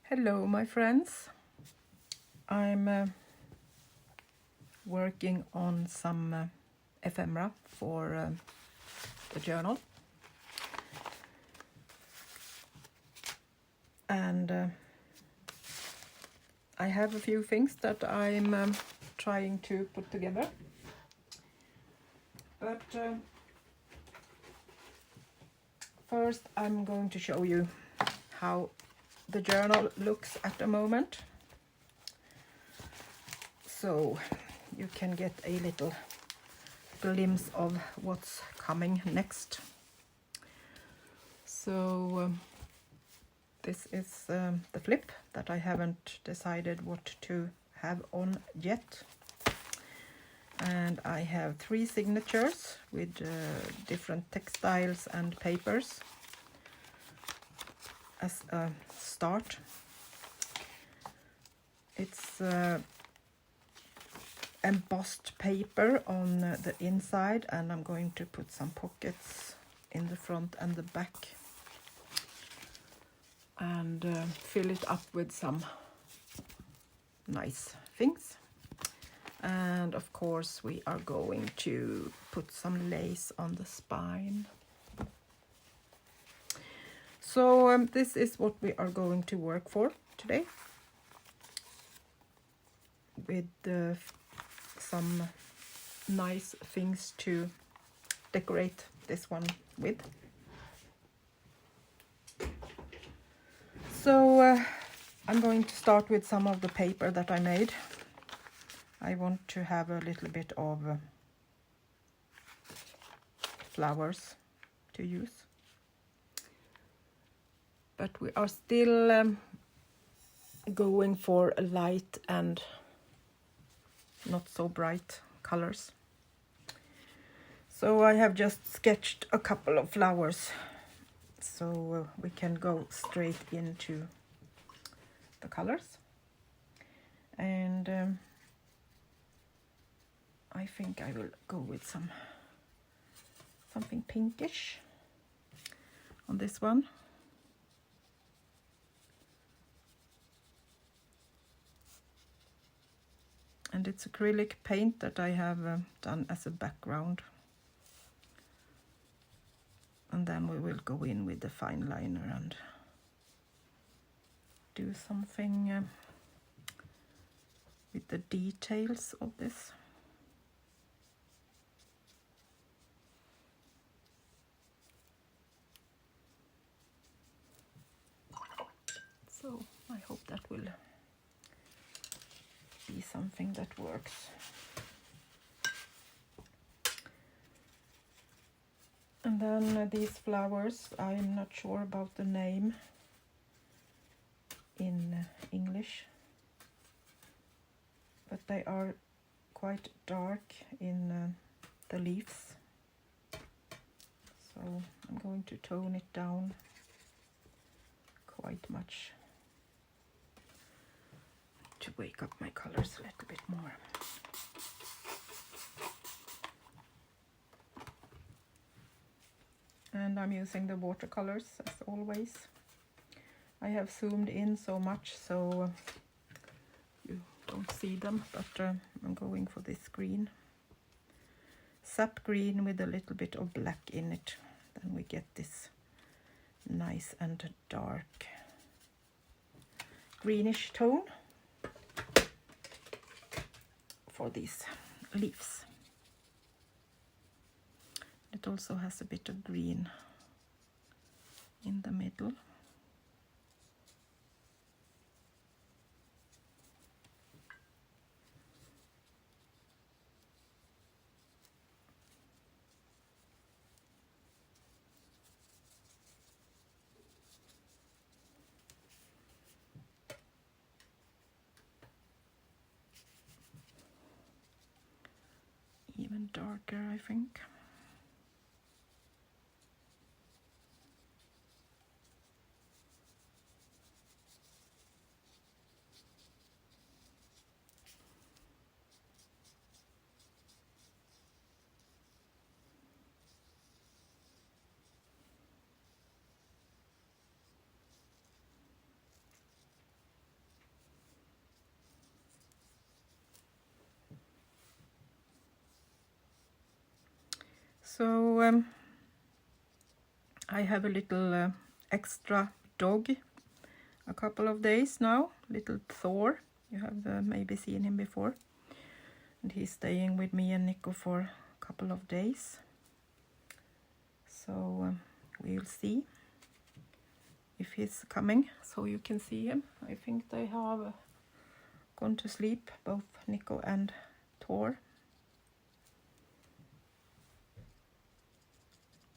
Hello my friends, I'm working on some ephemera for the journal, and I have a few things that I'm trying to put together, but first I'm going to show you how the journal looks at the moment, so you can get a little glimpse of what's coming next. So this is the flip that I haven't decided what to have on yet, and I have 3 signatures with different textiles and papers as a start. It's embossed paper on the inside, and I'm going to put some pockets in the front and the back and fill it up with some nice things. And of course we are going to put some lace on the spine. So this is what we are going to work for today, with some nice things to decorate this one with. So I'm going to start with some of the paper that I made. I want to have a little bit of flowers to use, but we are still going for a light and not so bright colors. So I have just sketched a couple of flowers, so we can go straight into the colors. And I think I will go with something pinkish on this one. And it's acrylic paint that I have done as a background. And then we will go in with the fine liner and do something with the details of this. So I hope that will be something that works. And then these flowers, I'm not sure about the name in English, but they are quite dark in the leaves. So I'm going to tone it down quite much to wake up my colors a little bit more. And I'm using the watercolors as always. I have zoomed in so much so you don't see them, but I'm going for this green. Sap green with a little bit of black in it. Then we get this nice and dark greenish tone for these leaves. It also has a bit of green in the middle. Even darker, I think. So I have a little extra dog, a couple of days now, little Thor. You have maybe seen him before. And he's staying with me and Nico for a couple of days. So we'll see if he's coming, so you can see him. I think they have gone to sleep, both Nico and Thor.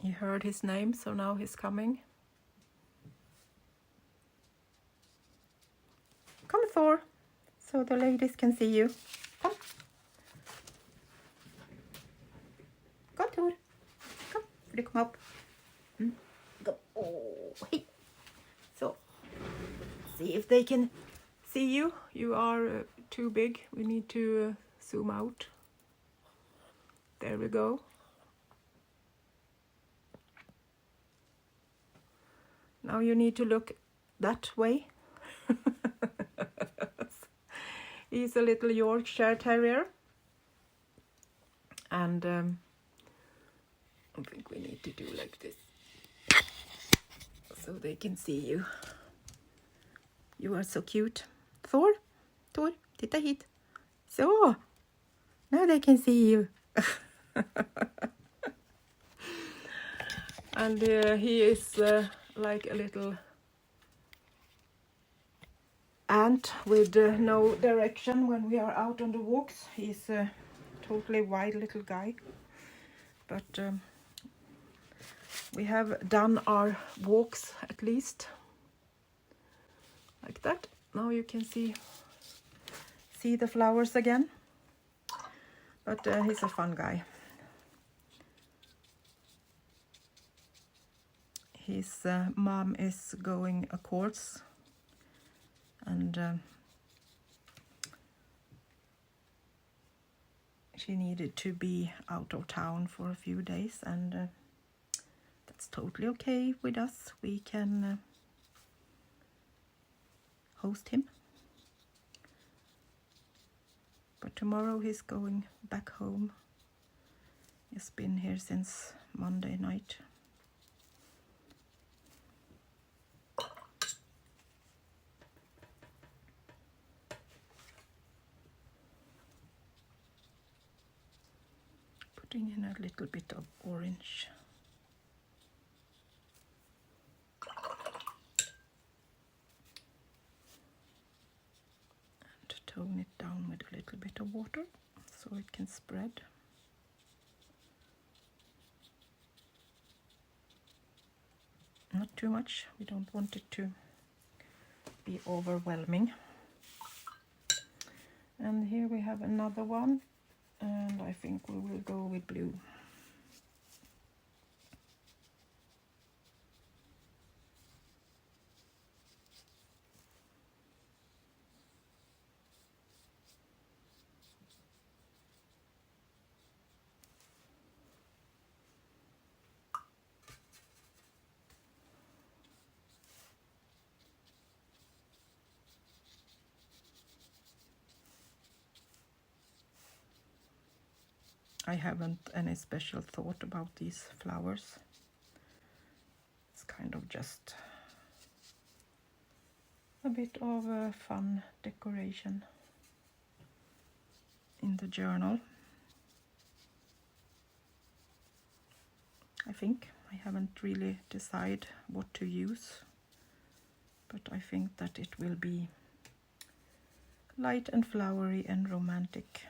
He heard his name, so now he's coming. Come, Thor, so the ladies can see you. Come. Come, Thor. Come, will you come up? Go. Oh, hey. So, see if they can see you. You are too big. We need to zoom out. There we go. Now you need to look that way. He's a little Yorkshire Terrier. And I think we need to do like this, so they can see you. You are so cute. Thor, Thor, titta hit. So, now they can see you. And he is like a little ant with no direction when we are out on the walks. He's a totally wild little guy. But we have done our walks at least. Like that. Now you can see the flowers again. But he's a fun guy. His mom is going a course, and she needed to be out of town for a few days, and that's totally okay with us. We can host him. But tomorrow he's going back home. He's been here since Monday night. Putting in a little bit of orange. And tone it down with a little bit of water so it can spread. Not too much, we don't want it to be overwhelming. And here we have another one, and I think we will go with blue. I haven't any special thought about these flowers. It's kind of just a bit of a fun decoration in the journal. I think I haven't really decided what to use, but I think that it will be light and flowery and romantic.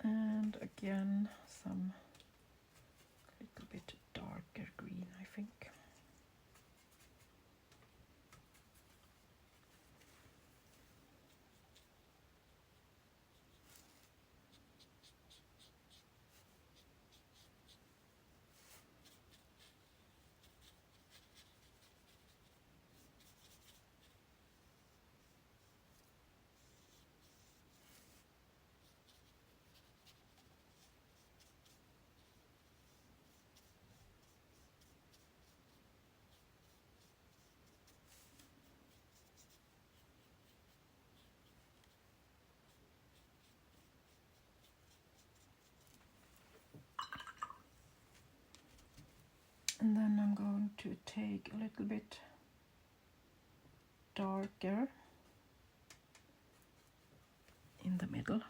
And again, some little bit darker green, I think. And then I'm going to take a little bit darker in the middle.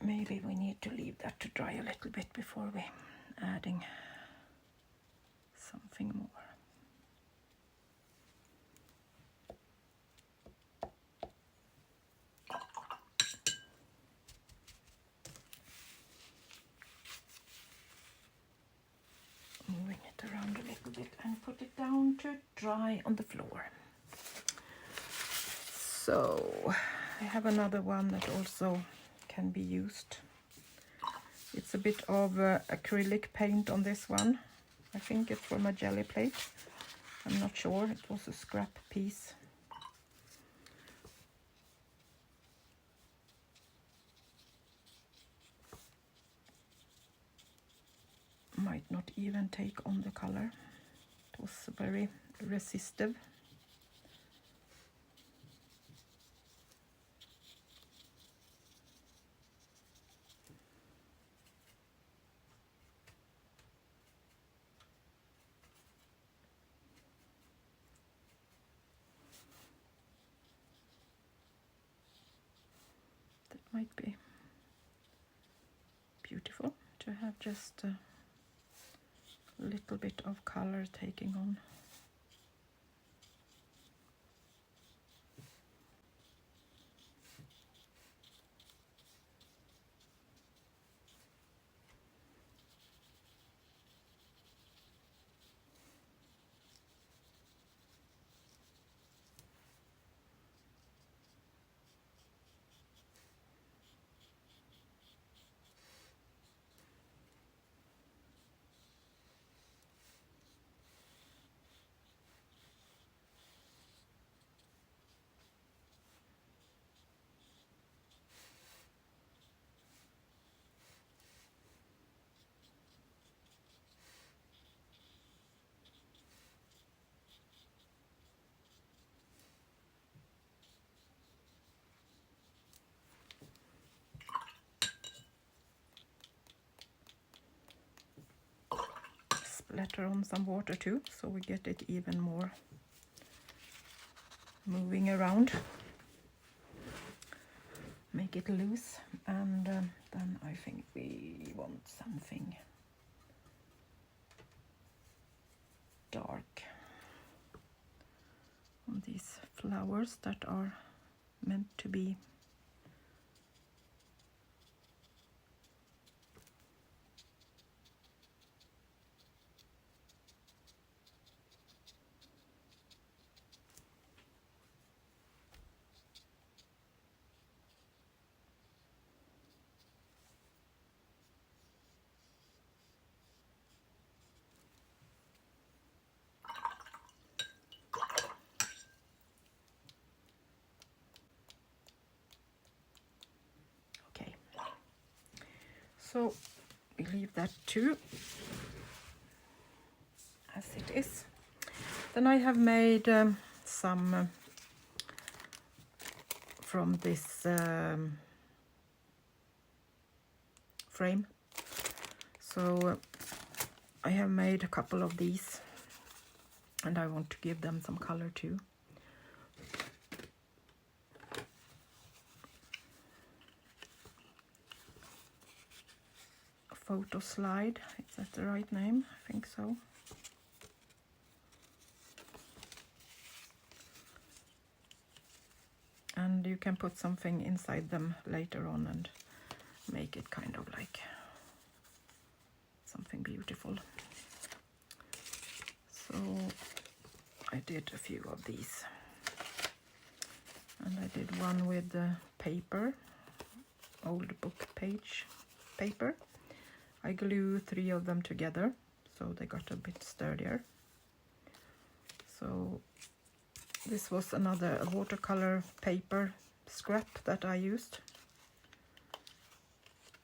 Maybe we need to leave that to dry a little bit before we adding something more. Moving it around a little bit and put it down to dry on the floor. So I have another one that also can be used. It's a bit of acrylic paint on this one. I think it's from a jelly plate. I'm not sure. It was a scrap piece. Might not even take on the color. It was very resistive. That might be beautiful to have just a little bit of color taking on. Splatter on some water too, so we get it even more moving around. Make it loose, and then I think we want something dark on these flowers that are meant to be okay. So we leave that too as it is. Then I have made some from this frame. So I have made a couple of these, and I want to give them some color too. photo slide. Is that the right name? I think so. And you can put something inside them later on and make it kind of like something beautiful. So I did a few of these. And I did one with the paper, old book page paper. I glue 3 of them together, so they got a bit sturdier. So this was another watercolor paper scrap that I used.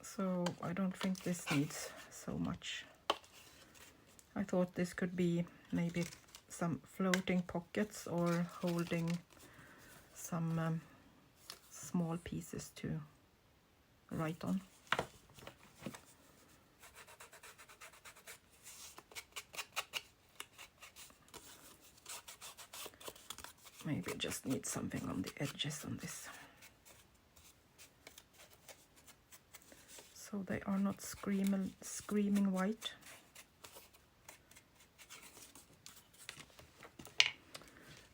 So I don't think this needs so much. I thought this could be maybe some floating pockets or holding some small pieces to write on. Maybe just need something on the edges on this, so they are not screaming white.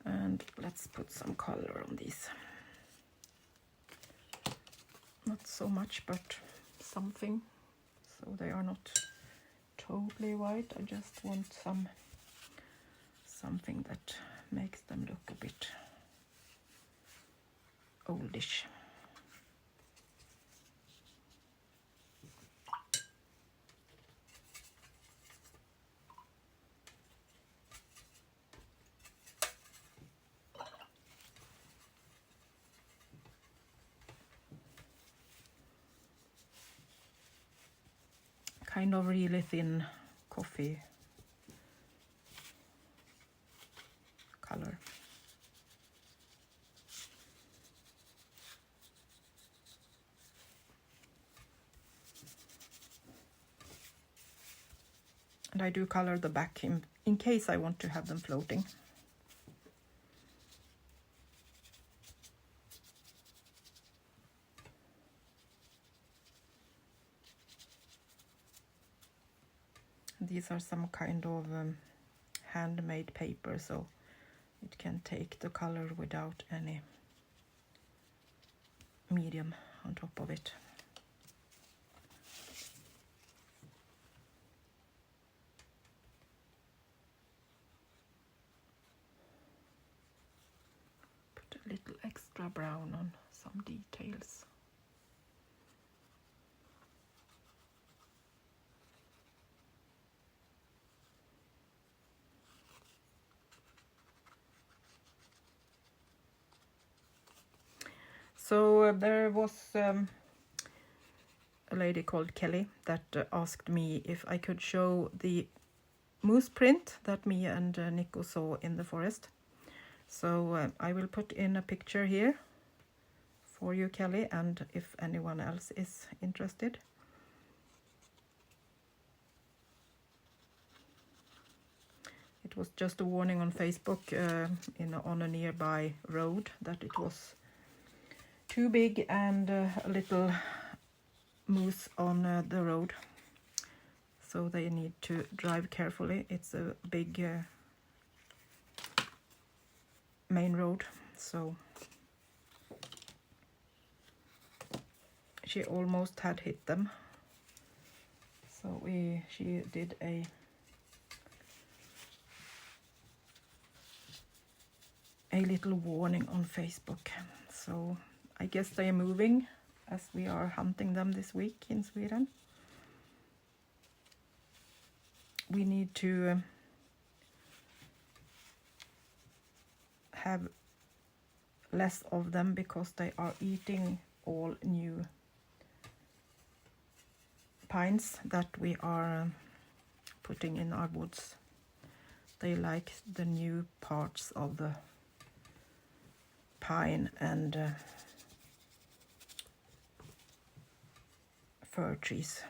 And let's put some color on these. Not so much, but something, so they are not totally white. I just want something that makes them look a bit oldish. Kind of really thin coffee color. And I do color the back in case I want to have them floating. These are some kind of handmade paper, so it can take the color without any medium on top of it. Put a little extra brown on some details. So there was a lady called Kelly that asked me if I could show the moose print that me and Nico saw in the forest. So I will put in a picture here for you, Kelly, and if anyone else is interested. It was just a warning on Facebook on a nearby road that it was too big and a little moose on the road, so they need to drive carefully. It's a big main road, so she almost had hit them. So she did a little warning on Facebook. So I guess they are moving as we are hunting them this week in Sweden. We need to have less of them because they are eating all new pines that we are putting in our woods. They like the new parts of the pine and fir trees.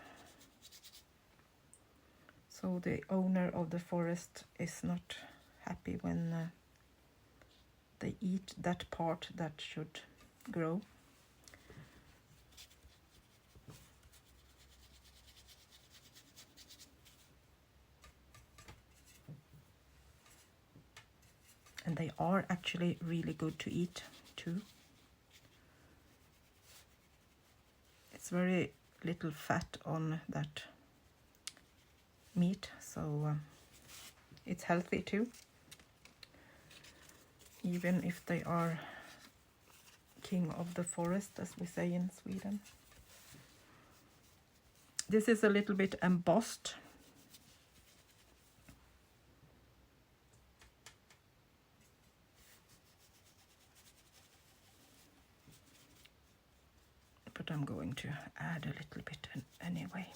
So the owner of the forest is not happy when they eat that part that should grow. And they are actually really good to eat too. It's very little fat on that meat, so it's healthy too, even if they are king of the forest, as we say in Sweden. This is a little bit embossed. But I'm going to add a little bit anyway.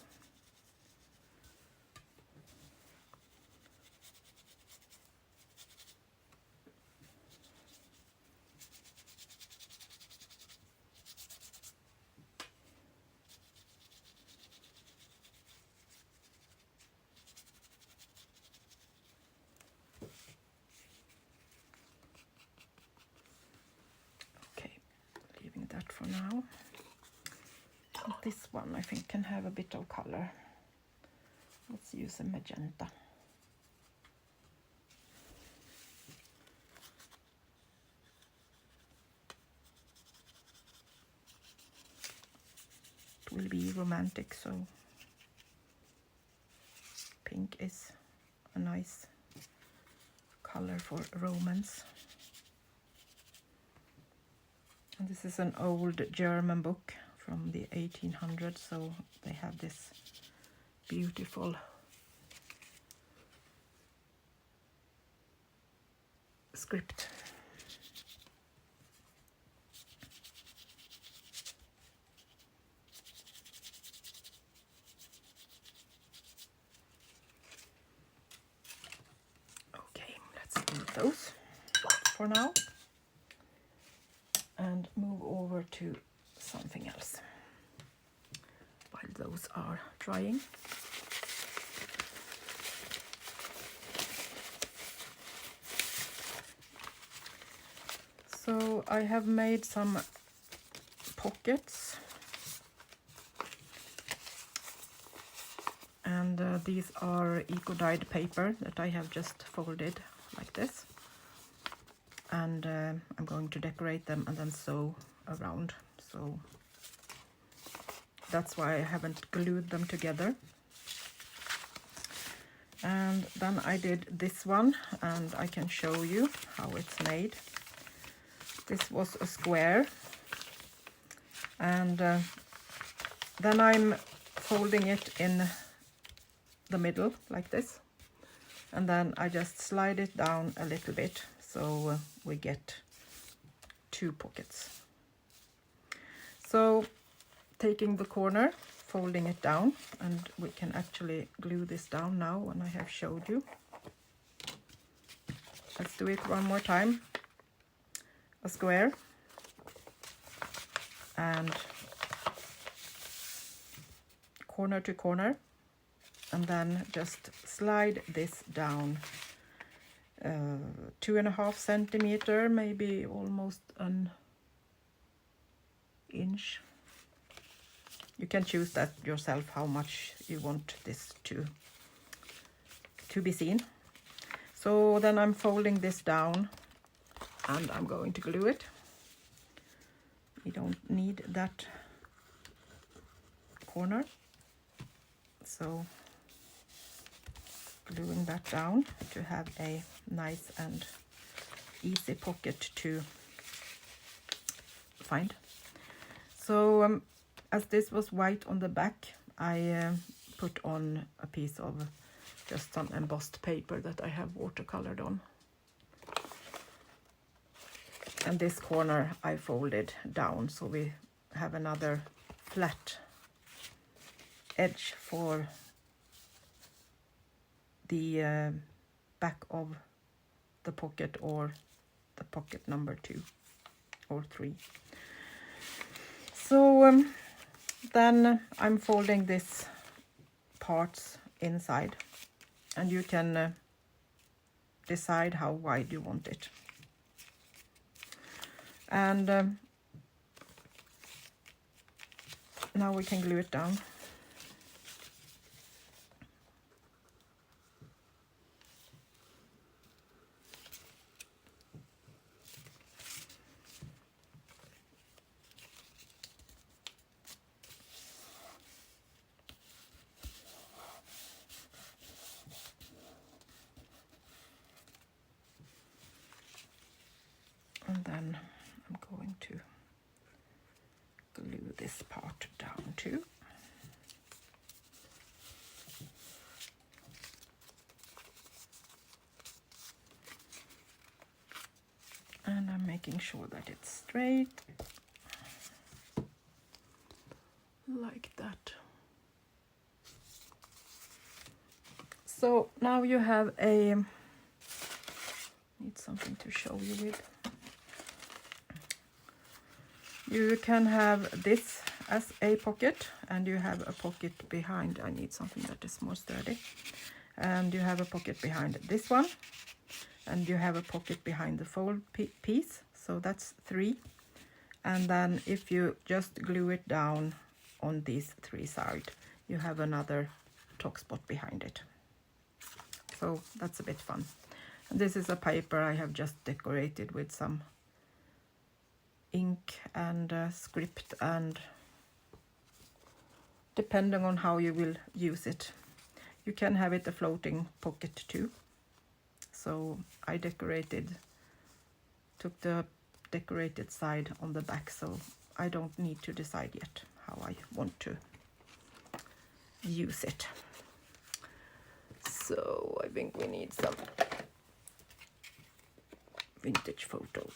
Okay, leaving that for now. This one I think can have a bit of color. Let's use a magenta. It will be romantic, so pink is a nice color for romance. And this is an old German book from the 1800s, so they have this beautiful script. Okay, let's leave those for now and move over to something else while those are drying. So I have made some pockets, and these are eco-dyed paper that I have just folded like this, and I'm going to decorate them and then sew around, so that's why I haven't glued them together. And then I did this one, and I can show you how it's made. This was a square, and then I'm folding it in the middle like this, and then I just slide it down a little bit, so we get two pockets. So taking the corner, folding it down, and we can actually glue this down now when I have showed you. Let's do it one more time. A square, and corner to corner, and then just slide this down 2.5 centimeter, maybe almost an inch. You can choose that yourself, how much you want this to be seen. So then I'm folding this down, and I'm going to glue it. We don't need that corner, so gluing that down to have a nice and easy pocket to find. So as this was white on the back, I put on a piece of just some embossed paper that I have watercolored on. And this corner I folded down, so we have another flat edge for the back of the pocket, or the pocket number 2 or 3. So then I'm folding this parts inside, and you can decide how wide you want it. And now we can glue it down. And then I'm going to glue this part down too. And I'm making sure that it's straight, like that. So now you have a, need something to show you with. You can have this as a pocket, and you have a pocket behind. I need something that is more sturdy. And you have a pocket behind this one, and you have a pocket behind the fold piece. So that's 3. And then if you just glue it down on these 3 sides, you have another top spot behind it. So that's a bit fun. And this is a paper I have just decorated with some ink and script, and depending on how you will use it, you can have it a floating pocket too. So I took the decorated side on the back, so I don't need to decide yet how I want to use it. So I think we need some vintage photo.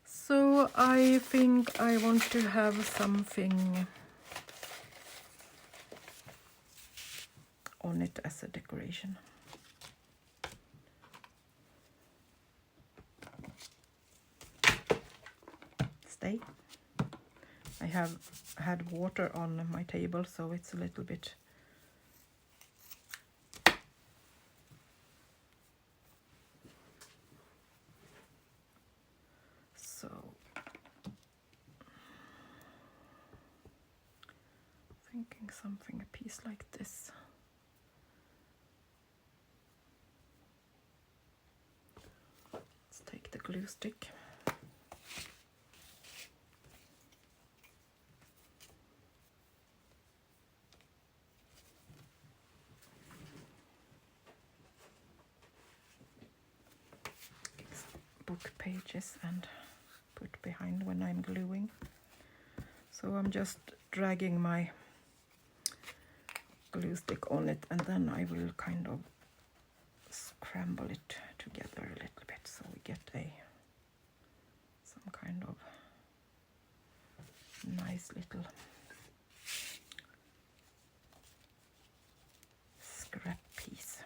So I think I want to have something on it as a decoration. Stay. I have had water on my table, so it's a little bit so thinking something, a piece like this. Let's take the glue stick. Book pages and put behind when I'm gluing. So I'm just dragging my glue stick on it, and then I will kind of scramble it together a little bit so we get some kind of nice little scrap piece.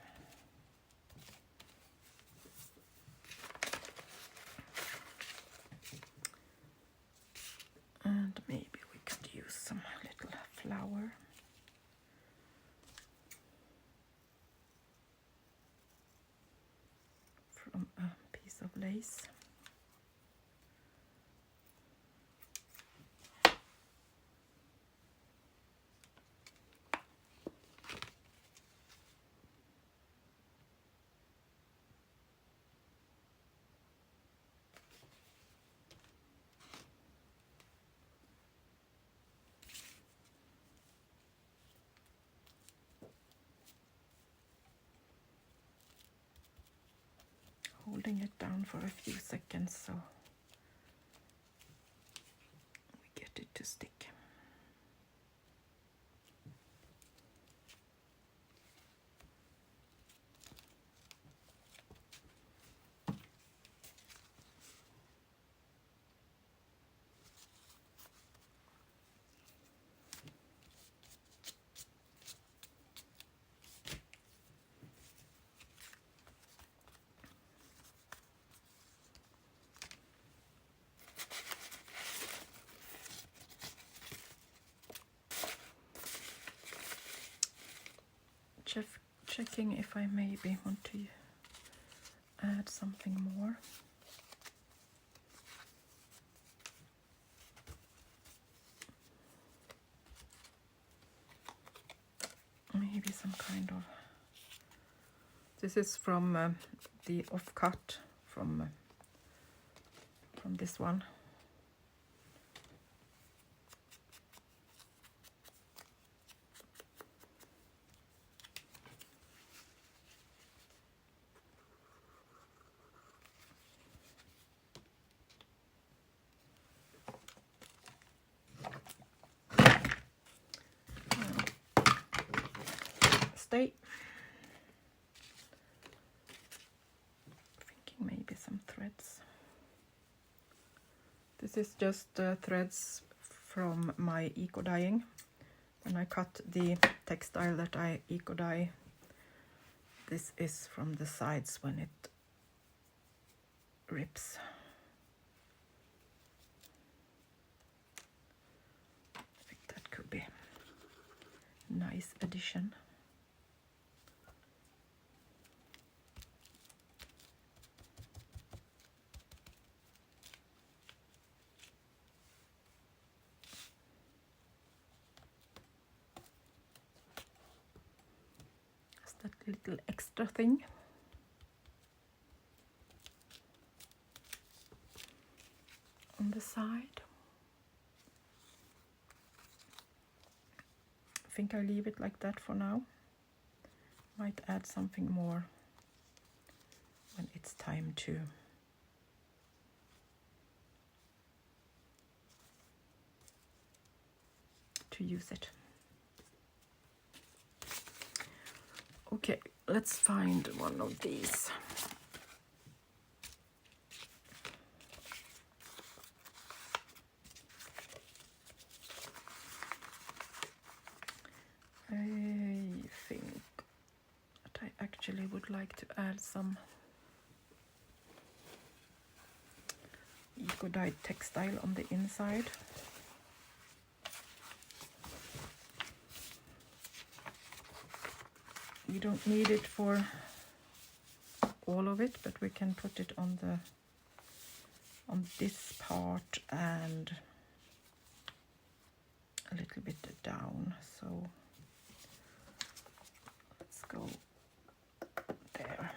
And maybe we could use some little flower. From a piece of lace. Holding it down for a few seconds so we get it to stick. Checking if I maybe want to add something more. some kind of... This is from the offcut from this one. Stay. Thinking maybe some threads. This is just threads from my eco dyeing. When I cut the textile that I eco dye, this is from the sides when it rips. I think that could be a nice addition. That little extra thing. On the side. I think I leave it like that for now. Might add something more when it's time to use it. Okay, let's find one of these. I think that I actually would like to add some eco-dyed textile on the inside. We don't need it for all of it, but we can put it on this part and a little bit down. So let's go there.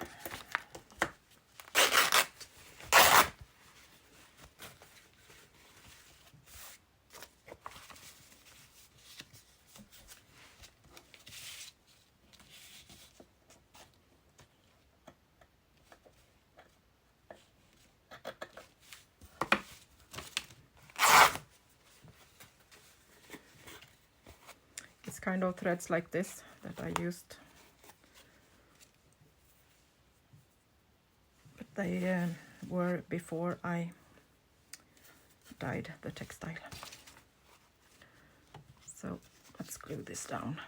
Kind of threads like this that I used, but they were before I dyed the textile. So let's glue this down.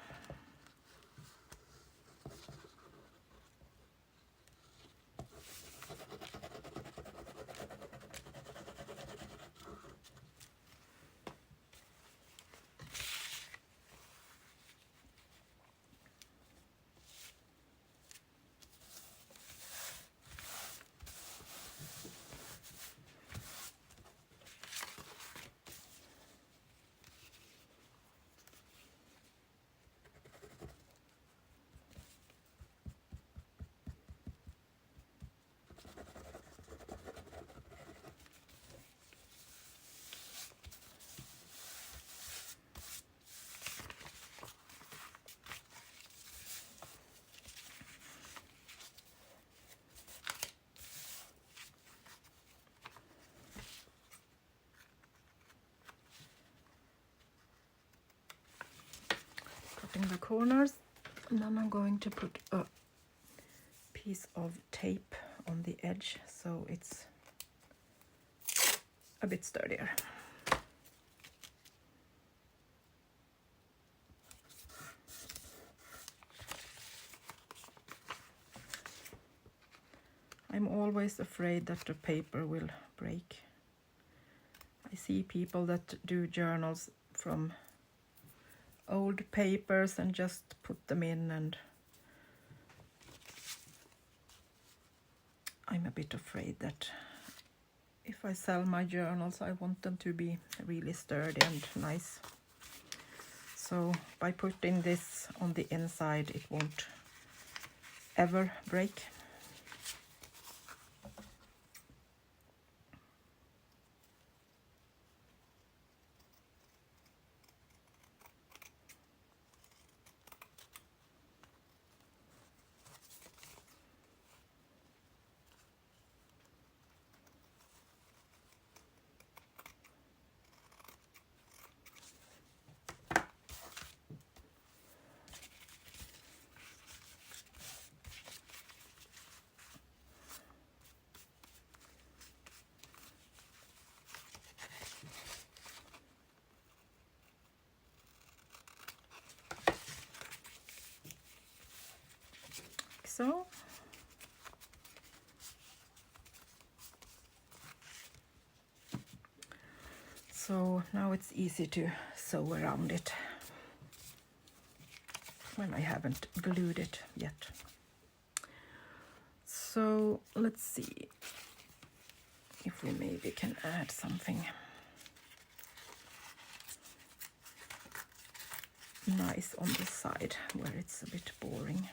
The corners, and then I'm going to put a piece of tape on the edge so it's a bit sturdier. I'm always afraid that the paper will break. I see people that do journals from old papers and just put them in, and I'm a bit afraid that if I sell my journals I want them to be really sturdy and nice. So by putting this on the inside, it won't ever break. So now it's easy to sew around it when I haven't glued it yet. So let's see if we maybe can add something nice on the side where it's a bit boring.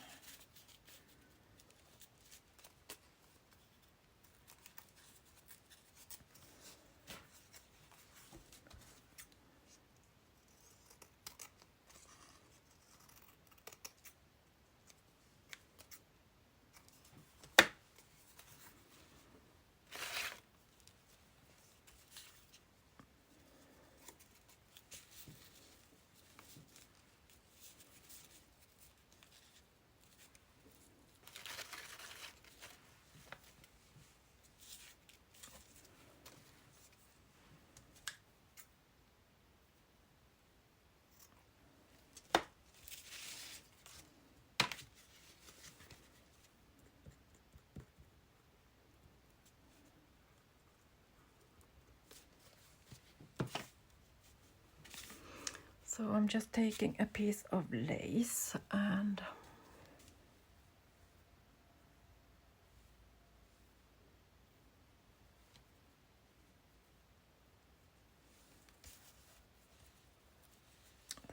So I'm just taking a piece of lace and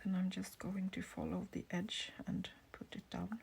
then I'm just going to follow the edge and put it down.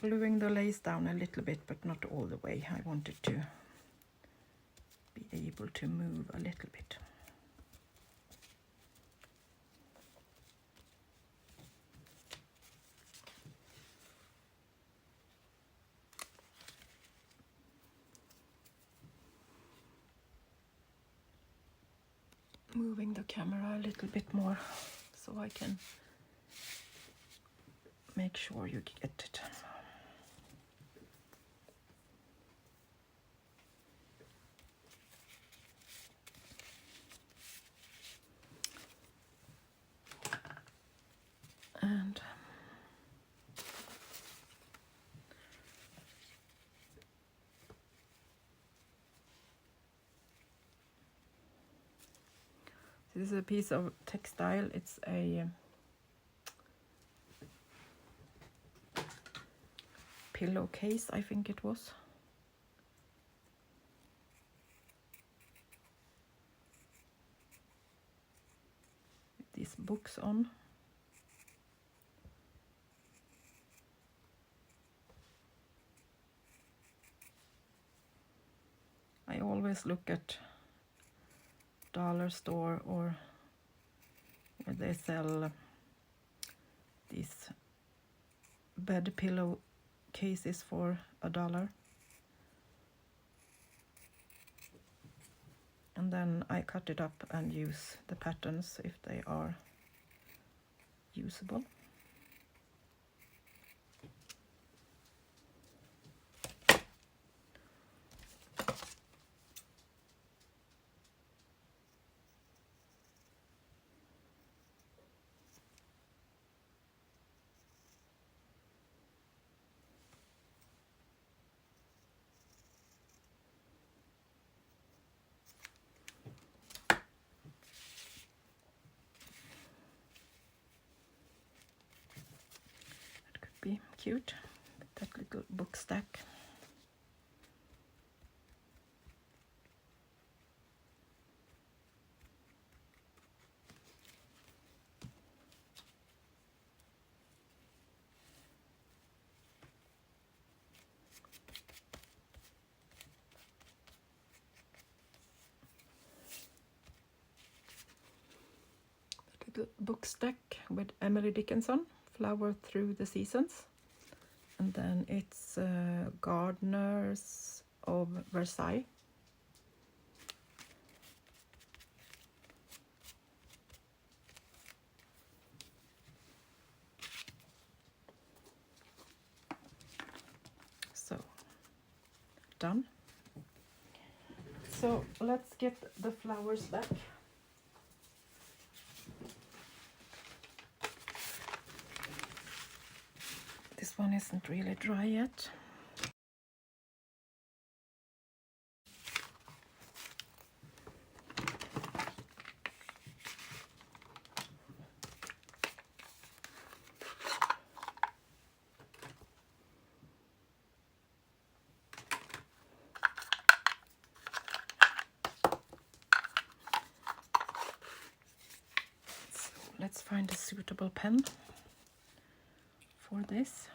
Gluing the lace down a little bit, but not all the way. I wanted to be able to move a little bit. Moving the camera a little bit more so I can make sure you get it. And this is a piece of textile. It's a pillowcase, I think it was. With these books on. I always look at dollar store or where they sell these bed pillow cases for $1. And then I cut it up and use the patterns if they are usable. Be cute with that little book stack. Little book stack with Emily Dickinson, Flower Through the Seasons. And then it's Gardeners of Versailles. So, done. So let's get the flowers back. This one isn't really dry yet. So let's find a suitable pen for this.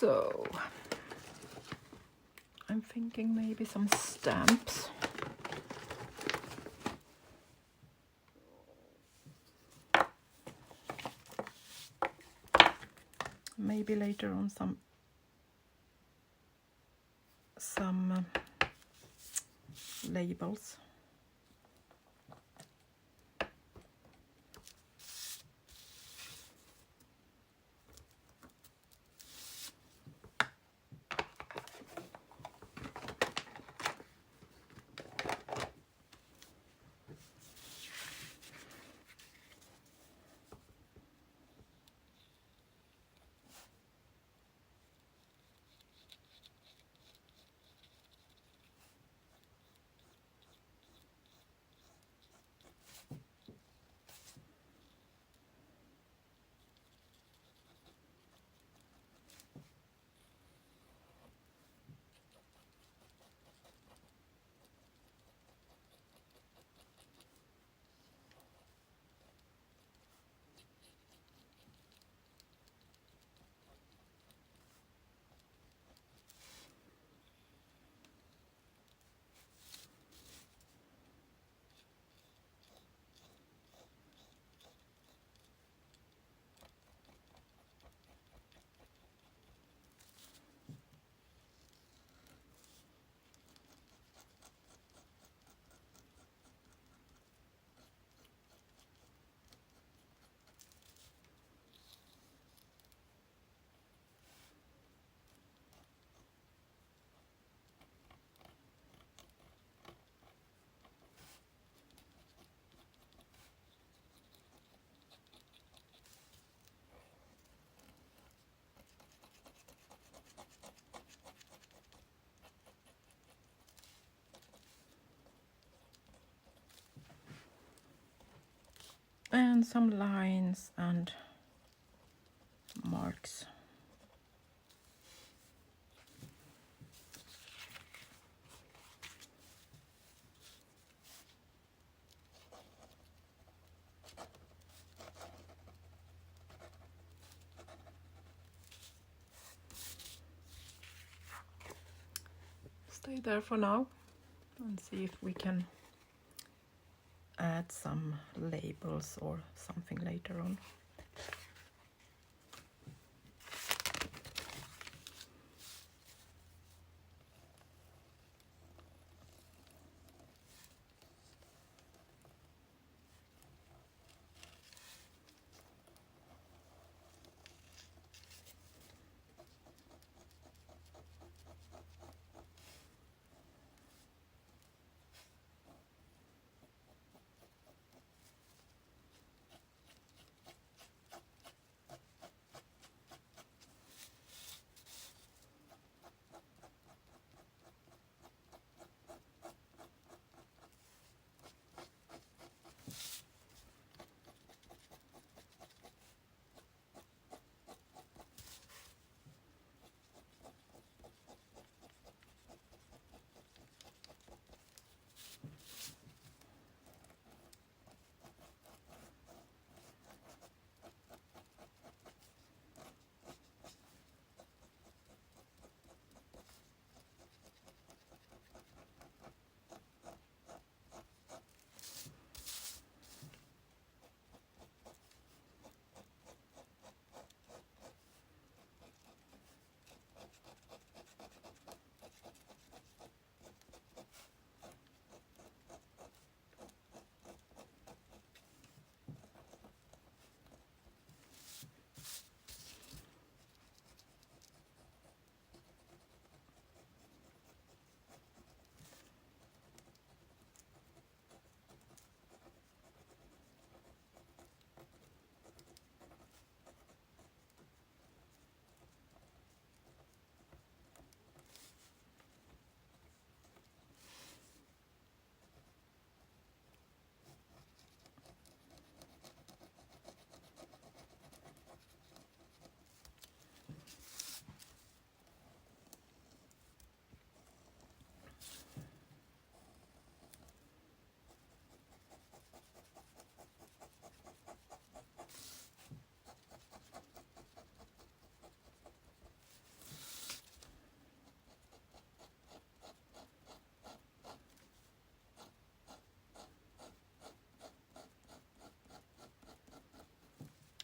So I'm thinking maybe some stamps. Maybe later on some labels. And some lines and marks. Stay there for now and see if we can add some labels or something later on.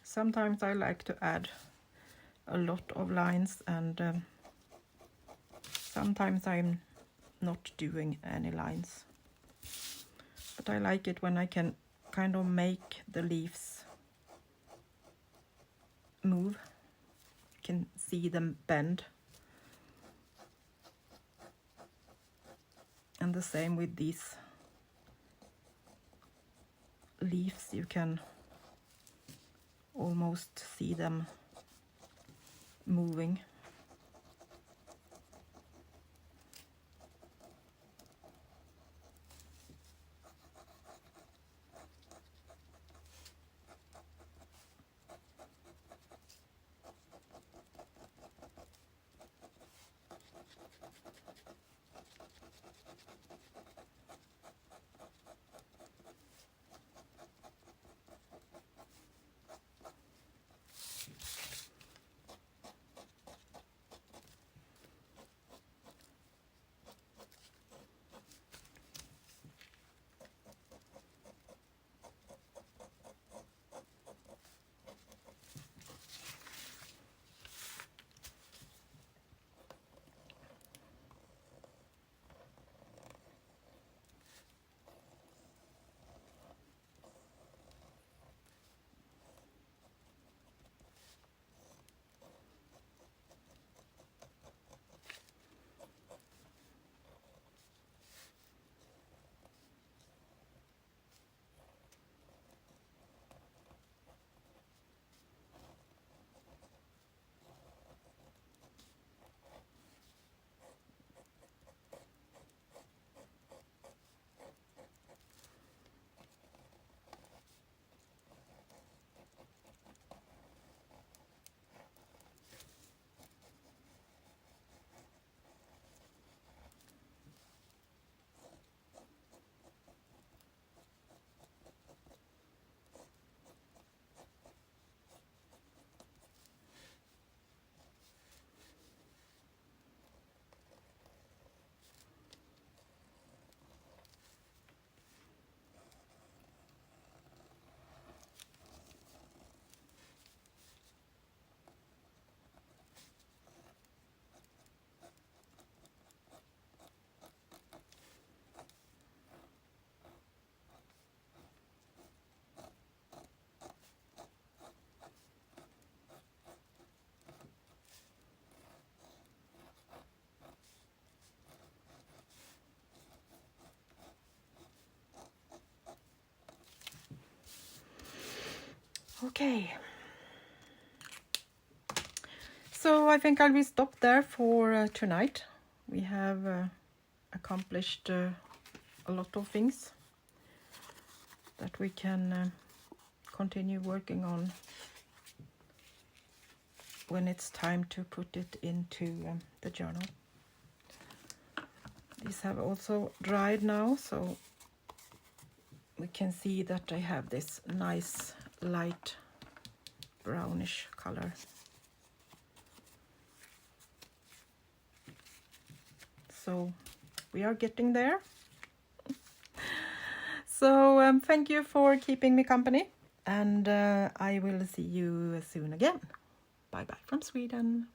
Sometimes I like to add a lot of lines, and sometimes I'm not doing any lines. But I like it when I can kind of make the leaves move. You can see them bend. And the same with these leaves, you can almost see them moving. Okay. So I think I will stop there for tonight. We have accomplished a lot of things that we can continue working on when it's time to put it into the journal. These have also dried now, so we can see that I have this nice light brownish color. So we are getting there. So thank you for keeping me company, and I will see you soon again. Bye bye from Sweden.